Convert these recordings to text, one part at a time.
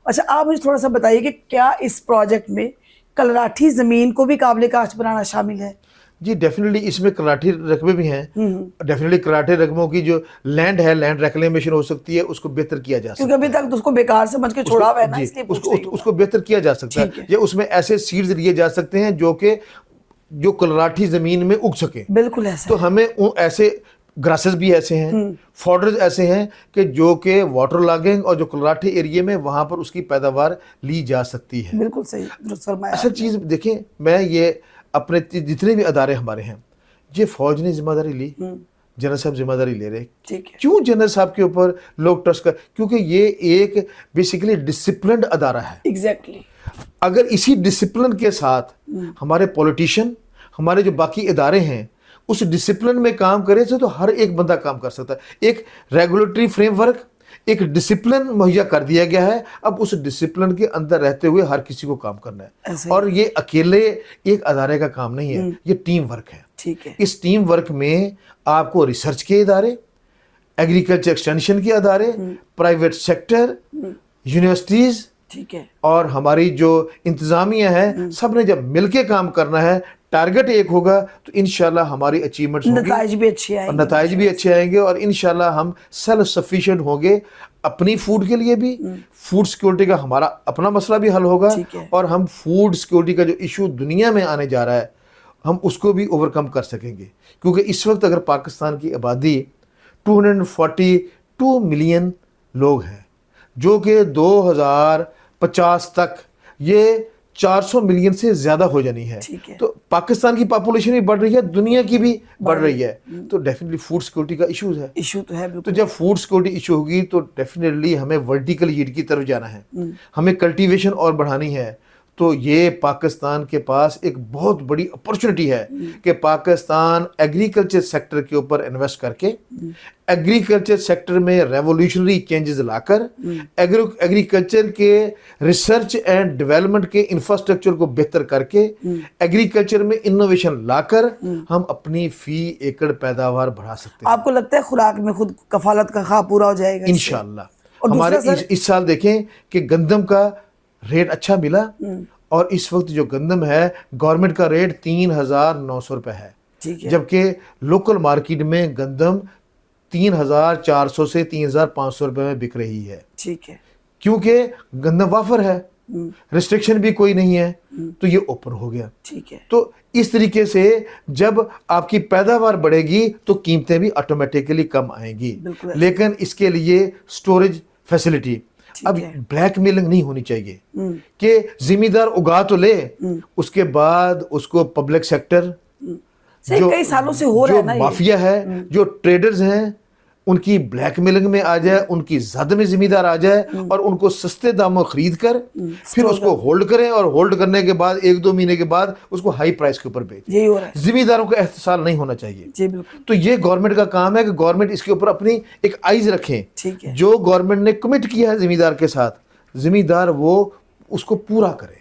اچھا آپ مجھے تھوڑا سا بتائیے کہ کیا اس پروجیکٹ میں کلراٹھی زمین کو بھی قابل کاشت بنانا شامل ہے؟ جی ڈیفینیٹلی اس میں کراٹھی رقبے بھی ہیں. ڈیفینیٹلی کراٹھی رقبوں کی جو لینڈ ہے، لینڈ ریکلیمیشن ہو سکتی ہے، اس کو بہتر کیا جا سکتا ہے، کیونکہ ابھی تک تو اس کو بیکار سمجھ کے چھوڑا ہوا ہے نا، جی اس لیے پوچھ رہی ہوں. اس کو بہتر کیا جا سکتا ہے، یا اس میں ایسے سیڈز لیے جا سکتے ہیں جو کلراٹھی زمین میں اگ سکے. بالکل ایسا تو ہمیں ایسے گراسز بھی ایسے ہیں، فوڈرز ایسے ہیں کہ جو کہ واٹر لاگنگ اور جو کلراٹھی ایریے میں وہاں پر اس کی پیداوار لی جا سکتی ہے. بالکل صحیح درست فرمایا. اصل چیز دیکھیں، میں یہ اپنے جتنے بھی ادارے ہمارے ہیں، یہ فوج نے ذمہ داری لی، جنرل صاحب ذمہ داری لے رہے. کیوں جنرل صاحب کے اوپر لوگ ٹرسٹ کر؟ کیونکہ یہ ایک بیسیکلی ڈسپلنڈ ادارہ ہے. ایگزیکٹلی. اگر اسی ڈسپلن کے ساتھ ہمارے پولیٹیشین، ہمارے جو باقی ادارے ہیں، اس ڈسپلن میں کام کرے تو ہر ایک بندہ کام کر سکتا ہے. ایک ریگولیٹری فریم ورک، ایک ڈسپلن مہیا کر دیا گیا ہے. اب اس ڈسپلن کے اندر رہتے ہوئے ہر کسی کو کام کرنا ہے. اور یہ اکیلے ایک ادارے کا کام نہیں ہے، یہ ٹیم ورک ہے. اس ٹیم ورک میں آپ کو ریسرچ کے ادارے، ایگریکلچر ایکسٹینشن کے ادارے، پرائیویٹ سیکٹر، یونیورسٹیز اور ہماری جو انتظامیہ ہے، سب نے جب مل کے کام کرنا ہے، ٹارگٹ ایک ہوگا تو انشاءاللہ ہماری اچیومنٹس ہوں گی، نتائج بھی اچھے آئیں گے، نتائج بھی اچھے آئیں گے، اور انشاءاللہ ہم سیلف سفیشینٹ ہوں گے. اپنی فوڈ کے لیے بھی، فوڈ سیکورٹی کا ہمارا اپنا مسئلہ بھی حل ہوگا، اور ہم فوڈ سیکورٹی کا جو ایشو دنیا میں آنے جا رہا ہے ہم اس کو بھی اوورکم کر سکیں گے. کیونکہ اس وقت اگر پاکستان کی آبادی 242 ملین لوگ ہیں، جو کہ 2050 تک یہ 400 ملین سے زیادہ ہو جانی ہے. تو پاکستان کی پاپولیشن بھی بڑھ رہی ہے، دنیا کی بھی بڑھ رہی ہے. تو ڈیفینیٹلی فوڈ سیکورٹی کا ایشوز ہے. ایشو تو ہے. تو جب فوڈ سیکورٹی ایشو ہوگی تو ڈیفینیٹلی ہمیں ورٹیکل ییلڈ کی طرف جانا ہے، ہمیں کلٹیویشن اور بڑھانی ہے. تو یہ پاکستان کے پاس ایک بہت بڑی اپرچونٹی ہے کہ پاکستان ایگریکلچر سیکٹر کے اوپر انویسٹ کر کے، ایگریکلچر سیکٹر میں ریولیوشنری چینجز لا کر، ایگریکلچر کے ریسرچ اینڈ ڈیولپمنٹ کے انفراسٹرکچر کو بہتر کر کے، ایگریکلچر میں انوویشن لا کر ہم اپنی فی ایکڑ پیداوار بڑھا سکتے ہیں. آپ کو لگتا ہے خوراک میں خود کفالت کا خواب پورا ہو جائے گا انشاءاللہ؟ ہمارے اس سال دیکھیں کہ گندم کا ریٹ اچھا ملا، اور اس وقت جو گندم ہے گورنمنٹ کا ریٹ 3900 روپے ہے، جبکہ لوکل مارکیٹ میں گندم 3400 سے 3500 روپے میں بک رہی ہے. کیونکہ گندم وافر ہے، ریسٹرکشن بھی کوئی نہیں ہے، تو یہ اوپن ہو گیا. تو اس طریقے سے جب آپ کی پیداوار بڑھے گی تو قیمتیں بھی آٹومیٹیکلی کم آئیں گی. لیکن اس کے لیے سٹوریج فیسلٹی، اب بلیک میلنگ نہیں ہونی چاہیے کہ زمیندار اگا تو لے، اس کے بعد اس کو پبلک سیکٹر، جو کئی سالوں سے ہو رہا ہے نا، مافیا ہے، جو ٹریڈرز ہیں، ان کی بلیک میلنگ میں آ جائے، ان کی زد میں زمیندار آ جائے اور ان کو سستے داموں خرید کر پھر اس کو ہولڈ کریں، اور ہولڈ کرنے کے بعد 1-2 مہینے کے بعد اس کو ہائی پرائس کے اوپر بیچیں. زمینداروں کا احتسال نہیں ہونا چاہیے. تو یہ گورنمنٹ کا کام ہے کہ گورنمنٹ اس کے اوپر اپنی ایک آئیز رکھیں. جو گورنمنٹ نے کمٹ کیا ہے زمیندار کے ساتھ، زمیندار وہ اس کو پورا کرے.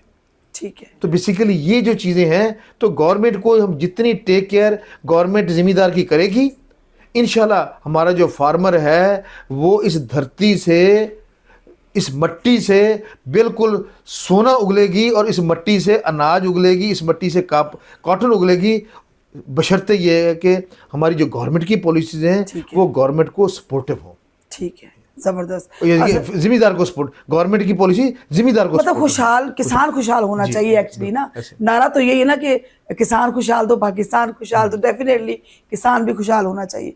تو بیسیکلی یہ جو چیزیں ہیں، تو گورنمنٹ کو ہم جتنی ٹیک کیئر گورنمنٹ زمیندار کی کرے گی، انشاءاللہ ہمارا جو فارمر ہے وہ اس دھرتی سے، اس مٹی سے بالکل سونا اگلے گی، اور اس مٹی سے اناج اگلے گی، اس مٹی سے کاٹن اگلے گی، بشرطے یہ ہے کہ ہماری جو گورنمنٹ کی پالیسیز ہیں وہ گورنمنٹ کو سپورٹو ہوں. زبردست. زمیندار کو سپورٹ، گورنمنٹ کی پالیسی زمیندار کو مطلب خوشحال کسان خوشحال ہونا چاہیے ایکچولی نا. نعرہ تو یہی ہے نا کہ کسان خوشحال تو پاکستان خوشحال، تو ڈیفینیٹلی کسان بھی خوشحال ہونا چاہیے.